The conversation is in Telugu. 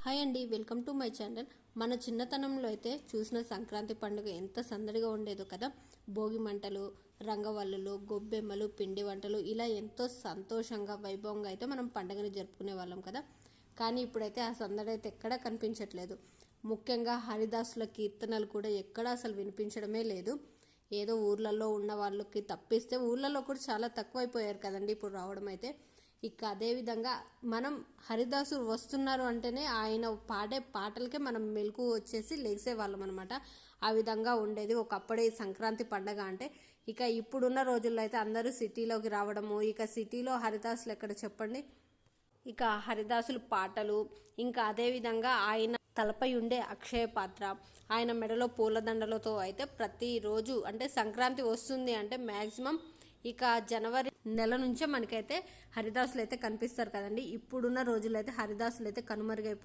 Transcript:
హాయ్ అండి, వెల్కమ్ టు మై ఛానల్. మన చిన్నతనంలో అయితే చూసిన సంక్రాంతి పండుగ ఎంత సందడిగా ఉండేదో కదా. భోగి మంటలు, రంగవల్లులు, గొబ్బెమ్మలు, పిండి వంటలు ఇలా ఎంతో సంతోషంగా వైభవంగా అయితే మనం పండుగని జరుపుకునే వాళ్ళం కదా. కానీ ఇప్పుడైతే ఆ సందడి అయితే ఎక్కడా కనిపించట్లేదు. ముఖ్యంగా హరిదాసుల కీర్తనలు కూడా ఎక్కడా అసలు వినిపించడమే లేదు. ఏదో ఊర్లలో ఉన్న వాళ్ళకి తప్పిస్తే ఊర్లలో కూడా చాలా తక్కువైపోయారు కదండి ఇప్పుడు రావడం అయితే. ఇక అదేవిధంగా మనం హరిదాసు వస్తున్నారు అంటేనే ఆయన పాడే పాటలకే మనం మెలకు వచ్చేసి లేసేవాళ్ళం అనమాట. ఆ విధంగా ఉండేది ఒకప్పుడే సంక్రాంతి పండగ అంటే. ఇక ఇప్పుడున్న రోజుల్లో అయితే అందరూ సిటీలోకి రావడము, ఇక సిటీలో హరిదాసులు ఎక్కడ చెప్పండి. ఇక హరిదాసులు పాటలు, ఇంకా అదేవిధంగా ఆయన తలపై ఉండే అక్షయ పాత్ర, ఆయన మెడలో పూలదండలతో అయితే ప్రతిరోజు అంటే సంక్రాంతి వస్తుంది అంటే మ్యాక్సిమం ఇక జనవరి నెల నుంచే మనకైతే హరిదాసులు అయితే కనిపిస్తారు కదండి. ఇప్పుడున్న రోజుల్లో అయితే హరిదాసులు అయితే కనుమరుగైపోయి